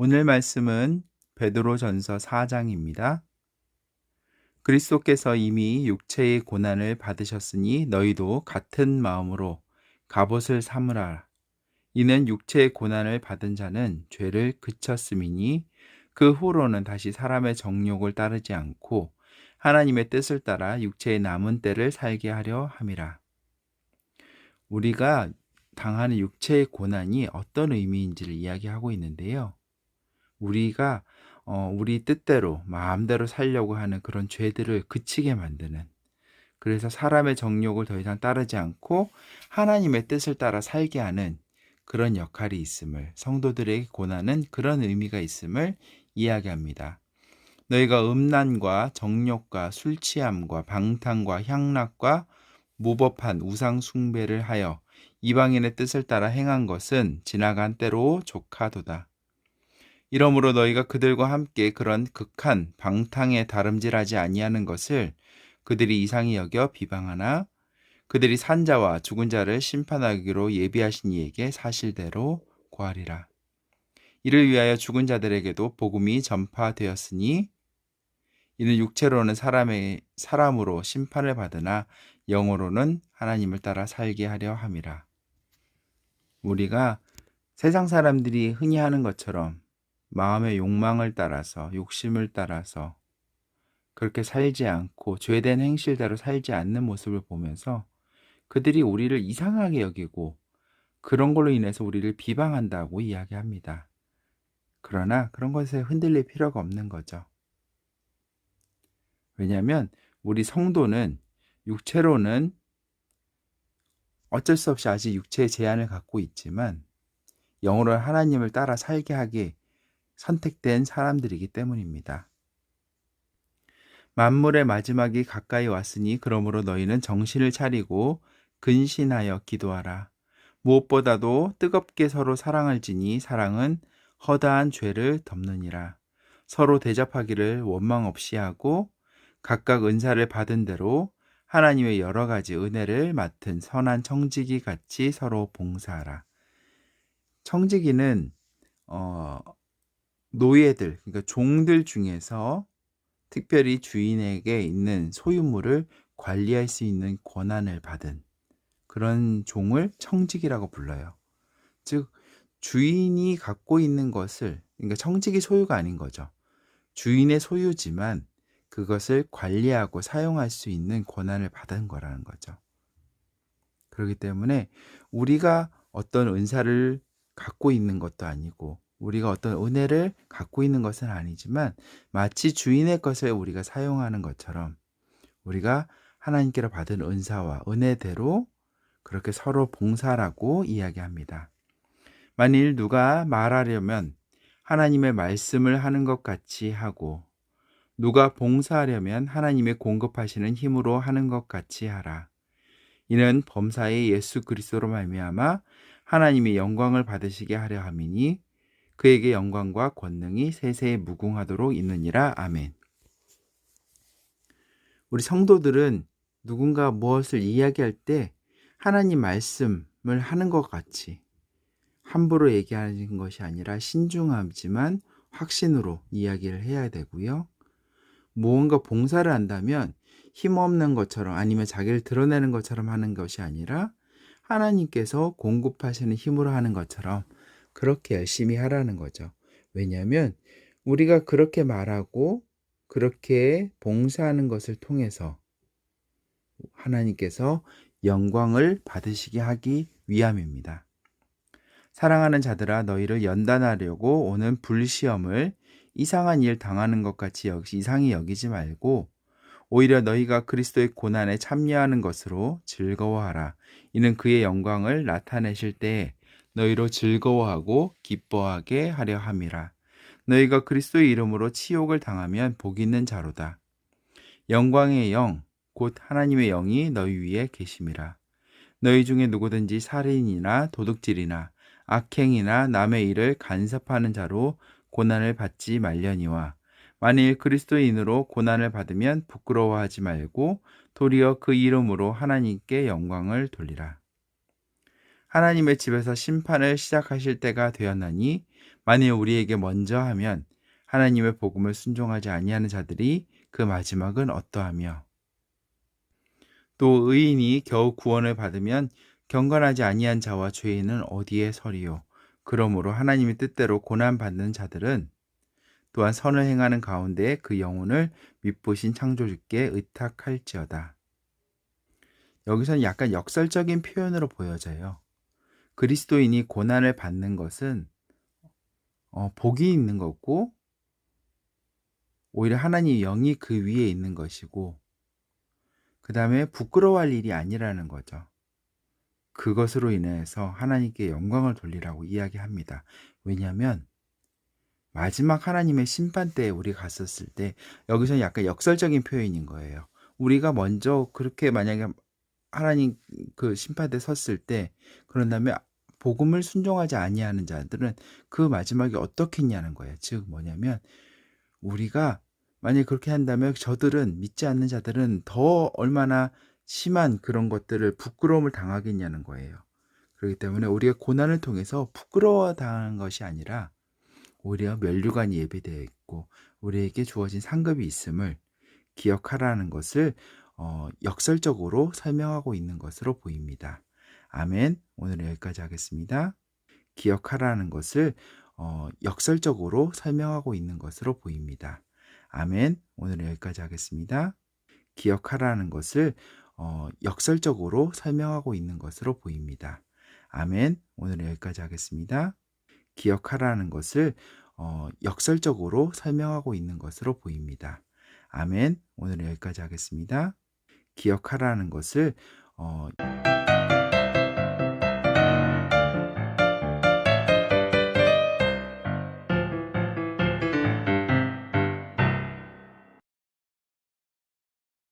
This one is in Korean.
오늘 말씀은 베드로전서 4장입니다. 그리스도께서 이미 육체의 고난을 받으셨으니 너희도 같은 마음으로 갑옷을 삼으라. 이는 육체의 고난을 받은 자는 죄를 그쳤음이니 그 후로는 다시 사람의 정욕을 따르지 않고 하나님의 뜻을 따라 육체의 남은 때를 살게 하려 함이라. 우리가 당하는 육체의 고난이 어떤 의미인지를 이야기하고 있는데요. 우리가 우리 뜻대로 마음대로 살려고 하는 그런 죄들을 그치게 만드는, 그래서 사람의 정욕을 더 이상 따르지 않고 하나님의 뜻을 따라 살게 하는 그런 역할이 있음을, 성도들에게 고난은 그런 의미가 있음을 이야기합니다. 너희가 음란과 정욕과 술 취함과 방탕과 향락과 무법한 우상 숭배를 하여 이방인의 뜻을 따라 행한 것은 지나간 때로 족하도다. 이러므로 너희가 그들과 함께 그런 극한 방탕에 다름질하지 아니하는 것을 그들이 이상히 여겨 비방하나 그들이 산자와 죽은 자를 심판하기로 예비하신 이에게 사실대로 고하리라. 이를 위하여 죽은 자들에게도 복음이 전파되었으니 이는 육체로는 사람으로 심판을 받으나 영으로는 하나님을 따라 살게 하려 함이라. 우리가 세상 사람들이 흔히 하는 것처럼 마음의 욕망을 따라서, 욕심을 따라서 그렇게 살지 않고 죄된 행실대로 살지 않는 모습을 보면서 그들이 우리를 이상하게 여기고 그런 걸로 인해서 우리를 비방한다고 이야기합니다. 그러나 그런 것에 흔들릴 필요가 없는 거죠. 왜냐하면 우리 성도는 육체로는 어쩔 수 없이 아직 육체의 제한을 갖고 있지만 영으로 하나님을 따라 살게 하기 선택된 사람들이기 때문입니다. 만물의 마지막이 가까이 왔으니 그러므로 너희는 정신을 차리고 근신하여 기도하라. 무엇보다도 뜨겁게 서로 사랑할지니 사랑은 허다한 죄를 덮느니라. 서로 대접하기를 원망 없이 하고 각각 은사를 받은 대로 하나님의 여러 가지 은혜를 맡은 선한 청지기 같이 서로 봉사하라. 청지기는 노예들, 그러니까 종들 중에서 특별히 주인에게 있는 소유물을 관리할 수 있는 권한을 받은 그런 종을 청직이라고 불러요. 즉 주인이 갖고 있는 것을, 그러니까 청직이 소유가 아닌 거죠. 주인의 소유지만 그것을 관리하고 사용할 수 있는 권한을 받은 거라는 거죠. 그렇기 때문에 우리가 어떤 은사를 갖고 있는 것도 아니고 우리가 어떤 은혜를 갖고 있는 것은 아니지만 마치 주인의 것을 우리가 사용하는 것처럼 우리가 하나님께로 받은 은사와 은혜대로 그렇게 서로 봉사라고 이야기합니다. 만일 누가 말하려면 하나님의 말씀을 하는 것 같이 하고 누가 봉사하려면 하나님의 공급하시는 힘으로 하는 것 같이 하라. 이는 범사의 예수 그리스도로 말미암아 하나님이 영광을 받으시게 하려 함이니 그에게 영광과 권능이 세세에 무궁하도록 있느니라. 아멘. 우리 성도들은 누군가 무엇을 이야기할 때 하나님 말씀을 하는 것 같이 함부로 얘기하는 것이 아니라 신중하지만 확신으로 이야기를 해야 되고요. 무언가 봉사를 한다면 힘없는 것처럼 아니면 자기를 드러내는 것처럼 하는 것이 아니라 하나님께서 공급하시는 힘으로 하는 것처럼 그렇게 열심히 하라는 거죠. 왜냐하면 우리가 그렇게 말하고 그렇게 봉사하는 것을 통해서 하나님께서 영광을 받으시게 하기 위함입니다. 사랑하는 자들아, 너희를 연단하려고 오는 불시험을 이상한 일 당하는 것 같이 이상히 여기지 말고 오히려 너희가 그리스도의 고난에 참여하는 것으로 즐거워하라. 이는 그의 영광을 나타내실 때에 너희로 즐거워하고 기뻐하게 하려 함이라. 너희가 그리스도의 이름으로 치욕을 당하면 복 있는 자로다. 영광의 영, 곧 하나님의 영이 너희 위에 계심이라. 너희 중에 누구든지 살인이나 도둑질이나 악행이나 남의 일을 간섭하는 자로 고난을 받지 말려니와 만일 그리스도인으로 고난을 받으면 부끄러워하지 말고 도리어 그 이름으로 하나님께 영광을 돌리라. 하나님의 집에서 심판을 시작하실 때가 되었나니 만일 우리에게 먼저 하면 하나님의 복음을 순종하지 아니하는 자들이 그 마지막은 어떠하며 또 의인이 겨우 구원을 받으면 경건하지 아니한 자와 죄인은 어디에 서리요. 그러므로 하나님의 뜻대로 고난받는 자들은 또한 선을 행하는 가운데 그 영혼을 미쁘신 창조주께 의탁할지어다. 여기서는 약간 역설적인 표현으로 보여져요. 그리스도인이 고난을 받는 것은 복이 있는 거고 오히려 하나님의 영이 그 위에 있는 것이고 그 다음에 부끄러워할 일이 아니라는 거죠. 그것으로 인해서 하나님께 영광을 돌리라고 이야기합니다. 왜냐하면 마지막 하나님의 심판 때에 우리가 갔었을 때 여기서 약간 역설적인 표현인 거예요. 우리가 먼저 그렇게 만약에 하나님 그 심판대 섰을 때 그런 다음에 복음을 순종하지 아니하는 자들은 그 마지막이 어떻겠냐는 거예요. 즉 뭐냐면 우리가 만약에 그렇게 한다면 저들은 믿지 않는 자들은 더 얼마나 심한 그런 것들을 부끄러움을 당하겠냐는 거예요. 그렇기 때문에 우리가 고난을 통해서 부끄러워 당하는 것이 아니라 오히려 면류관이 예배되어 있고 우리에게 주어진 상급이 있음을 기억하라는 것을 역설적으로 설명하고 있는 것으로 보입니다. 아멘. 오늘은 여기까지 하겠습니다. 기억하라는 것을 역설적으로 설명하고 있는 것으로 보입니다. 아멘. 오늘은 여기까지 하겠습니다. 기억하라는 것을 역설적으로 설명하고 있는 것으로 보입니다. 아멘. 오늘은 여기까지 하겠습니다. 기억하라는 것을 역설적으로 설명하고 있는 것으로 보입니다. 아멘. 오늘은 여기까지 하겠습니다. 기억하라는 것을